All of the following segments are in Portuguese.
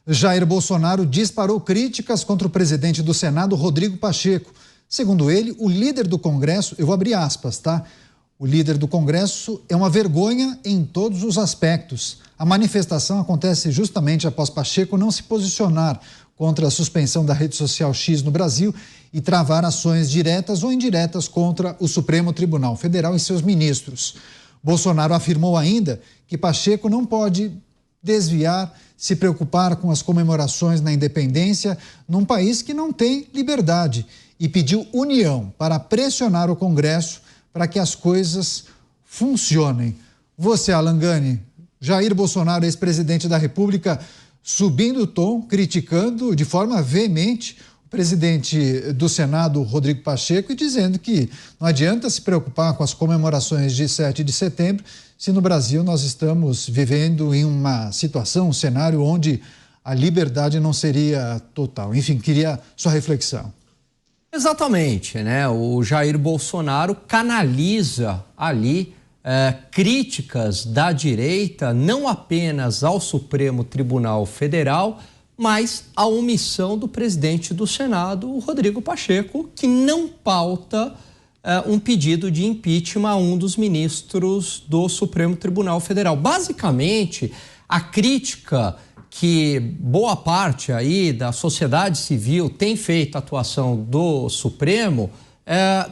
Jair Bolsonaro disparou críticas contra o presidente do Senado, Rodrigo Pacheco. Segundo ele, o líder do Congresso, eu vou abrir aspas, tá? O líder do Congresso é uma vergonha em todos os aspectos. A manifestação acontece justamente após Pacheco não se posicionar contra a suspensão da rede social X no Brasil e travar ações diretas ou indiretas contra o Supremo Tribunal Federal e seus ministros. Bolsonaro afirmou ainda que Pacheco não pode desviar, se preocupar com as comemorações na independência num país que não tem liberdade e pediu união para pressionar o Congresso para que as coisas funcionem. Você, Alan Gani, Jair Bolsonaro, ex-presidente da República, subindo o tom, criticando de forma veemente o presidente do Senado, Rodrigo Pacheco, e dizendo que não adianta se preocupar com as comemorações de 7 de setembro, se no Brasil nós estamos vivendo em uma situação, um cenário onde a liberdade não seria total. Enfim, queria sua reflexão. Exatamente, né? O Jair Bolsonaro canaliza ali críticas da direita, não apenas ao Supremo Tribunal Federal, mas à omissão do presidente do Senado, o Rodrigo Pacheco, que não pauta um pedido de impeachment a um dos ministros do Supremo Tribunal Federal. Basicamente, a crítica que boa parte aí da sociedade civil tem feito à atuação do Supremo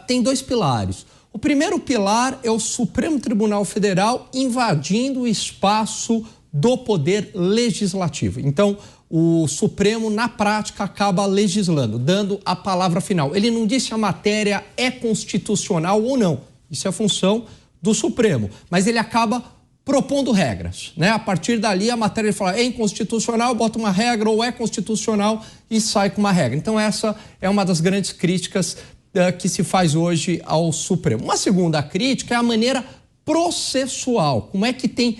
tem dois pilares. O primeiro pilar é o Supremo Tribunal Federal invadindo o espaço do poder legislativo. Então, o Supremo, na prática, acaba legislando, dando a palavra final. Ele não diz se a matéria é constitucional ou não. Isso é função do Supremo. Mas ele acaba propondo regras, né? A partir dali, a matéria ele fala é inconstitucional, bota uma regra, ou é constitucional e sai com uma regra. Então, essa é uma das grandes críticas que se faz hoje ao Supremo. Uma segunda crítica é a maneira processual. Como é que tem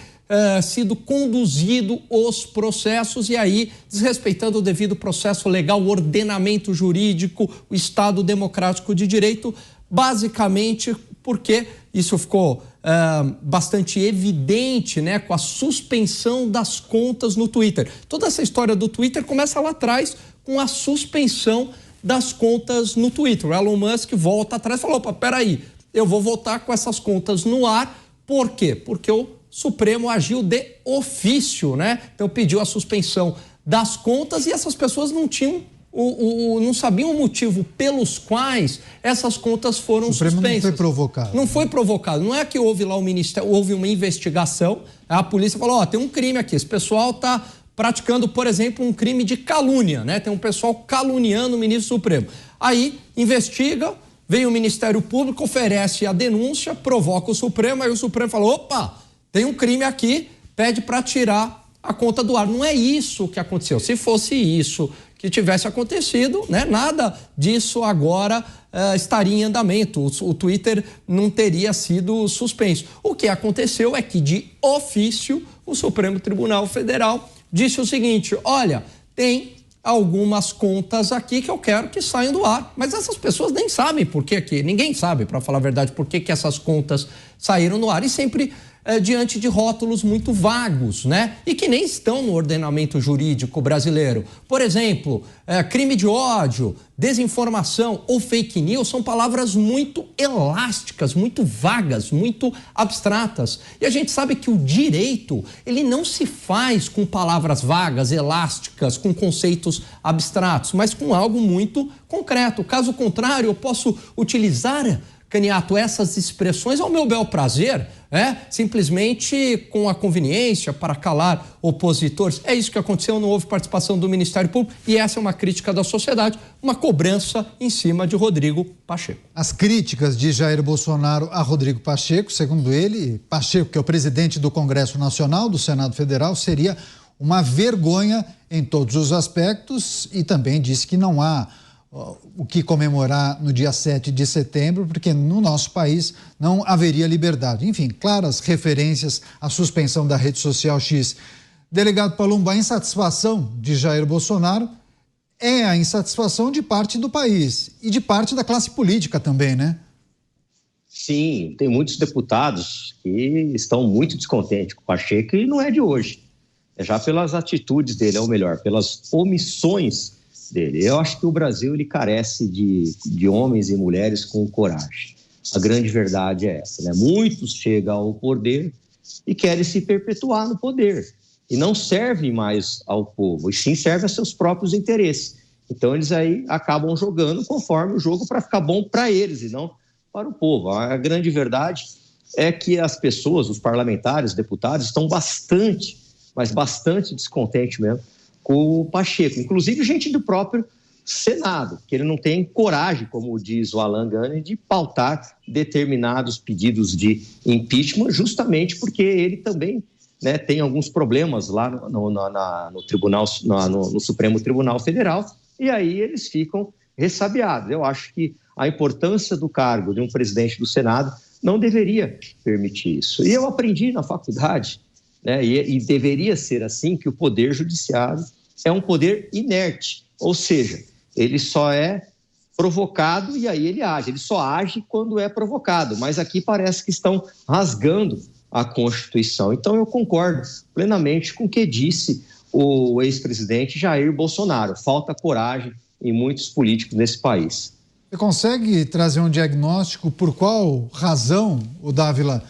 sido conduzido os processos e aí desrespeitando o devido processo legal, o ordenamento jurídico, o Estado democrático de direito, basicamente porque isso ficou bastante evidente, né, com a suspensão das contas no Twitter. Toda essa história do Twitter começa lá atrás com a suspensão das contas no Twitter. O Elon Musk volta atrás e falou, opa, peraí, eu vou voltar com essas contas no ar. Por quê? Porque o Supremo agiu de ofício, né? Então pediu a suspensão das contas e essas pessoas não tinham, não sabiam o motivo pelos quais essas contas foram suspensas. O Supremo não foi provocado. Não foi provocado. Não é que houve lá o Ministério, houve uma investigação, a polícia falou, tem um crime aqui, esse pessoal está praticando, por exemplo, um crime de calúnia, né? Tem um pessoal caluniando o ministro Supremo. Aí investiga, vem o Ministério Público, oferece a denúncia, provoca o Supremo, aí o Supremo falou, opa, tem um crime aqui, pede para tirar a conta do ar. Não é isso que aconteceu. Se fosse isso que tivesse acontecido, né, nada disso agora estaria em andamento. O Twitter não teria sido suspenso. O que aconteceu é que, de ofício, o Supremo Tribunal Federal disse o seguinte, olha, tem algumas contas aqui que eu quero que saiam do ar. Mas essas pessoas nem sabem por que ninguém sabe, para falar a verdade, por que essas contas saíram no ar. E sempre diante de rótulos muito vagos, né? E que nem estão no ordenamento jurídico brasileiro. Por exemplo, crime de ódio, desinformação ou fake news são palavras muito elásticas, muito vagas, muito abstratas. E a gente sabe que o direito, ele não se faz com palavras vagas, elásticas, com conceitos abstratos, mas com algo muito concreto. Caso contrário, eu posso utilizar, Caniato, essas expressões ao meu bel prazer, simplesmente com a conveniência para calar opositores. É isso que aconteceu, não houve participação do Ministério Público e essa é uma crítica da sociedade, uma cobrança em cima de Rodrigo Pacheco. As críticas de Jair Bolsonaro a Rodrigo Pacheco, segundo ele, Pacheco, que é o presidente do Congresso Nacional, do Senado Federal, seria uma vergonha em todos os aspectos e também disse que não há o que comemorar no dia 7 de setembro, porque no nosso país não haveria liberdade. Enfim, claras referências à suspensão da rede social X. Delegado Palumbo, a insatisfação de Jair Bolsonaro é a insatisfação de parte do país e de parte da classe política também, né? Sim, tem muitos deputados que estão muito descontentes com o Pacheco e não é de hoje. é já pelas atitudes dele, ou melhor, pelas omissões dele. Eu acho que o Brasil ele carece de homens e mulheres com coragem. A grande verdade é essa, né? Muitos chegam ao poder e querem se perpetuar no poder e não servem mais ao povo, e sim servem a seus próprios interesses. Então eles aí acabam jogando conforme o jogo para ficar bom para eles e não para o povo. A grande verdade é que as pessoas, os parlamentares, os deputados, estão bastante, mas bastante descontentes mesmo com o Pacheco, inclusive gente do próprio Senado, que ele não tem coragem, como diz o Alan Gani, de pautar determinados pedidos de impeachment, justamente porque ele também, né, tem alguns problemas lá no Tribunal, no Supremo Tribunal Federal, e aí eles ficam ressabiados. Eu acho que a importância do cargo de um presidente do Senado não deveria permitir isso. E eu aprendi na faculdade, né, e deveria ser assim, que o Poder Judiciário é um poder inerte, ou seja, ele só é provocado e aí ele age. Ele só age quando é provocado, mas aqui parece que estão rasgando a Constituição. Então eu concordo plenamente com o que disse o ex-presidente Jair Bolsonaro. Falta coragem em muitos políticos nesse país. Você consegue trazer um diagnóstico por qual razão, o Dávila,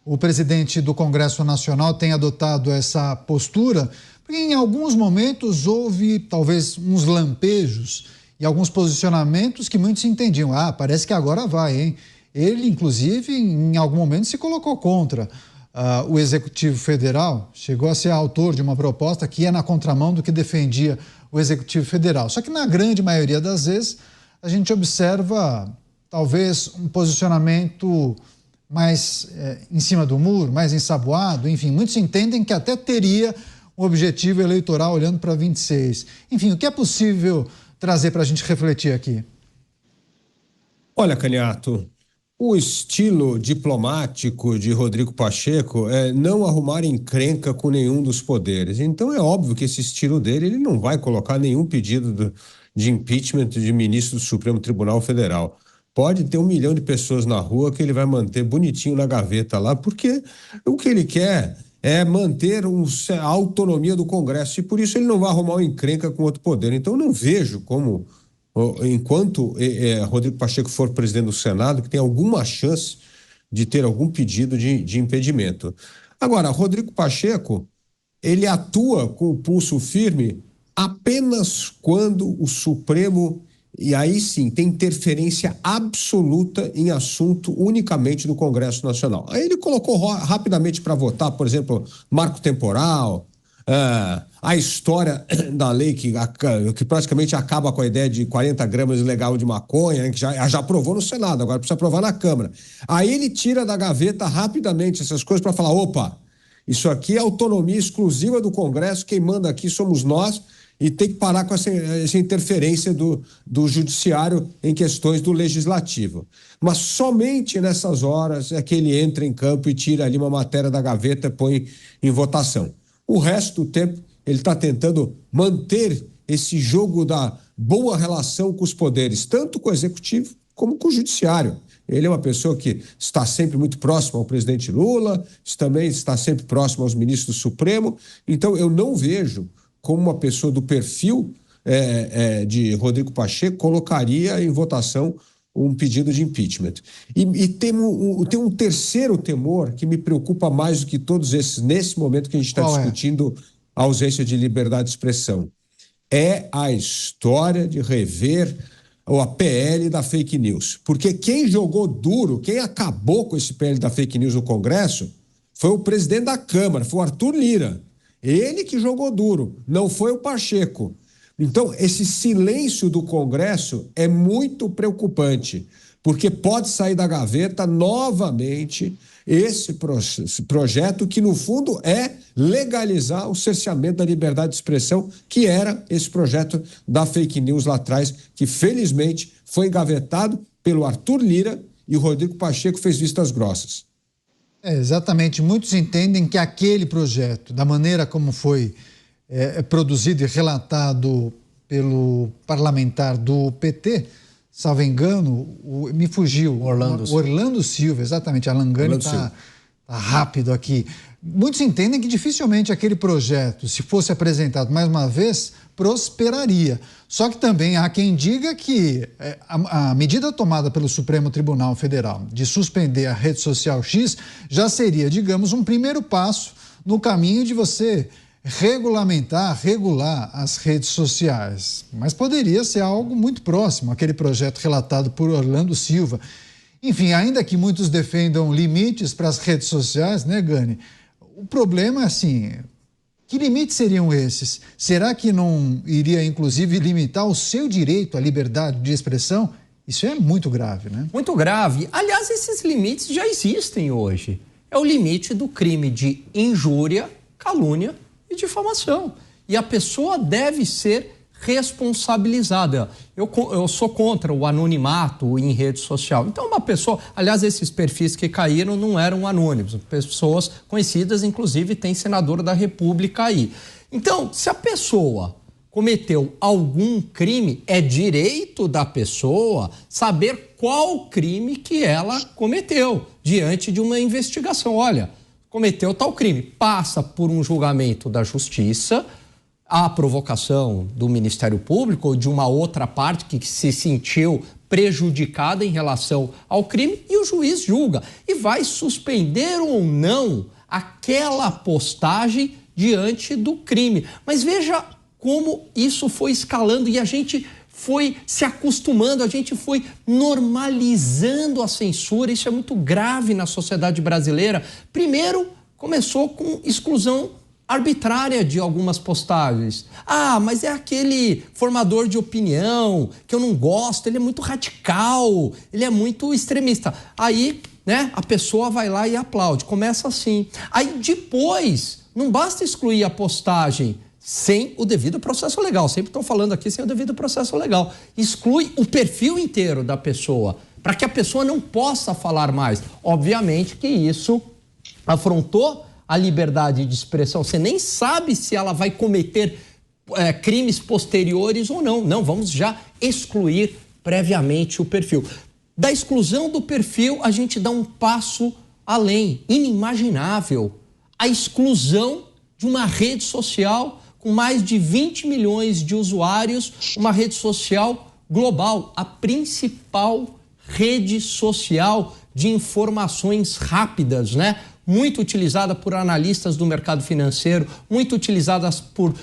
o presidente do Congresso Nacional tem adotado essa postura? Porque em alguns momentos houve talvez uns lampejos e alguns posicionamentos que muitos entendiam. Ah, parece que agora vai, hein? Ele, inclusive, em algum momento se colocou contra o Executivo Federal, chegou a ser autor de uma proposta que ia na contramão do que defendia o Executivo Federal. Só que na grande maioria das vezes a gente observa talvez um posicionamento mais em cima do muro, mais ensaboado, enfim, muitos entendem que até teria um objetivo eleitoral olhando para 26. Enfim, o que é possível trazer para a gente refletir aqui? Olha, Caniato, o estilo diplomático de Rodrigo Pacheco é não arrumar encrenca com nenhum dos poderes. Então é óbvio que esse estilo dele, ele não vai colocar nenhum pedido de impeachment de ministro do Supremo Tribunal Federal. Pode ter 1 milhão de pessoas na rua que ele vai manter bonitinho na gaveta lá, porque o que ele quer é manter a autonomia do Congresso, e por isso ele não vai arrumar uma encrenca com outro poder. Então, eu não vejo como, enquanto Rodrigo Pacheco for presidente do Senado, que tem alguma chance de ter algum pedido de impedimento. Agora, Rodrigo Pacheco, ele atua com o pulso firme apenas quando o Supremo, e aí sim, tem interferência absoluta em assunto unicamente do Congresso Nacional. Aí ele colocou rapidamente para votar, por exemplo, marco temporal, a história da lei que praticamente acaba com a ideia de 40 gramas ilegal de maconha, né, que já aprovou no Senado, agora precisa aprovar na Câmara. Aí ele tira da gaveta rapidamente essas coisas para falar, opa, isso aqui é autonomia exclusiva do Congresso, quem manda aqui somos nós, e tem que parar com essa interferência do judiciário em questões do legislativo. Mas somente nessas horas é que ele entra em campo e tira ali uma matéria da gaveta e põe em votação. O resto do tempo ele está tentando manter esse jogo da boa relação com os poderes, tanto com o executivo como com o judiciário. Ele é uma pessoa que está sempre muito próximo ao presidente Lula, também está sempre próximo aos ministros do Supremo, então eu não vejo como uma pessoa do perfil de Rodrigo Pacheco colocaria em votação um pedido de impeachment. E tem um terceiro temor que me preocupa mais do que todos esses, nesse momento que a gente está discutindo a ausência de liberdade de expressão. É a história de rever a PL da fake news. Porque quem jogou duro, quem acabou com esse PL da fake news no Congresso foi o presidente da Câmara, foi o Arthur Lira. Ele que jogou duro, não foi o Pacheco. Então, esse silêncio do Congresso é muito preocupante, porque pode sair da gaveta novamente esse projeto que, no fundo, é legalizar o cerceamento da liberdade de expressão, que era esse projeto da fake news lá atrás, que, felizmente, foi engavetado pelo Arthur Lira e o Rodrigo Pacheco fez vistas grossas. Exatamente. Muitos entendem que aquele projeto, da maneira como foi produzido e relatado pelo parlamentar do PT, salvo engano, me fugiu. Orlando Silva, exatamente. Alan Gani está rápido aqui. muitos entendem que dificilmente aquele projeto, se fosse apresentado mais uma vez, prosperaria. Só que também há quem diga que a medida tomada pelo Supremo Tribunal Federal de suspender a rede social X já seria, digamos, um primeiro passo no caminho de você regular as redes sociais. Mas poderia ser algo muito próximo, aquele projeto relatado por Orlando Silva. Enfim, ainda que muitos defendam limites para as redes sociais, né, Gani? O problema é assim, que limites seriam esses? Será que não iria, inclusive, limitar o seu direito à liberdade de expressão? Isso é muito grave, né? Muito grave. Aliás, esses limites já existem hoje. É o limite do crime de injúria, calúnia e difamação. E a pessoa deve ser responsabilizada. Eu sou contra o anonimato em rede social. Então, uma pessoa... Aliás, esses perfis que caíram não eram anônimos. Pessoas conhecidas, inclusive, tem senador da República aí. Então, se a pessoa cometeu algum crime, é direito da pessoa saber qual crime que ela cometeu diante de uma investigação. Olha, cometeu tal crime, passa por um julgamento da justiça, a provocação do Ministério Público ou de uma outra parte que se sentiu prejudicada em relação ao crime e o juiz julga e vai suspender ou não aquela postagem diante do crime. Mas veja como isso foi escalando e a gente foi se acostumando, a gente foi normalizando a censura. Isso é muito grave na sociedade brasileira. Primeiro, começou com exclusão arbitrária de algumas postagens. Ah, mas é aquele formador de opinião que eu não gosto, ele é muito radical, ele é muito extremista. Aí, né, a pessoa vai lá e aplaude. Começa assim. Aí depois, não basta excluir a postagem sem o devido processo legal. Sempre estou falando aqui sem o devido processo legal. Exclui o perfil inteiro da pessoa, para que a pessoa não possa falar mais. Obviamente que isso afrontou a liberdade de expressão. Você nem sabe se ela vai cometer crimes posteriores ou não. Não, vamos já excluir previamente o perfil. Da exclusão do perfil, a gente dá um passo além, inimaginável. A exclusão de uma rede social com mais de 20 milhões de usuários, uma rede social global, a principal rede social de informações rápidas, né? Muito utilizada por analistas do mercado financeiro, muito utilizada por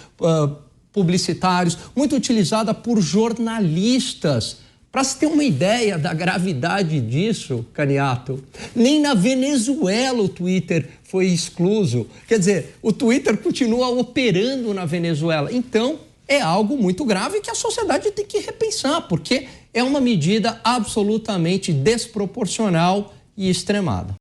publicitários, muito utilizada por jornalistas. Para se ter uma ideia da gravidade disso, Caniato, nem na Venezuela o Twitter foi excluso. Quer dizer, o Twitter continua operando na Venezuela. Então, é algo muito grave que a sociedade tem que repensar, porque é uma medida absolutamente desproporcional e extremada.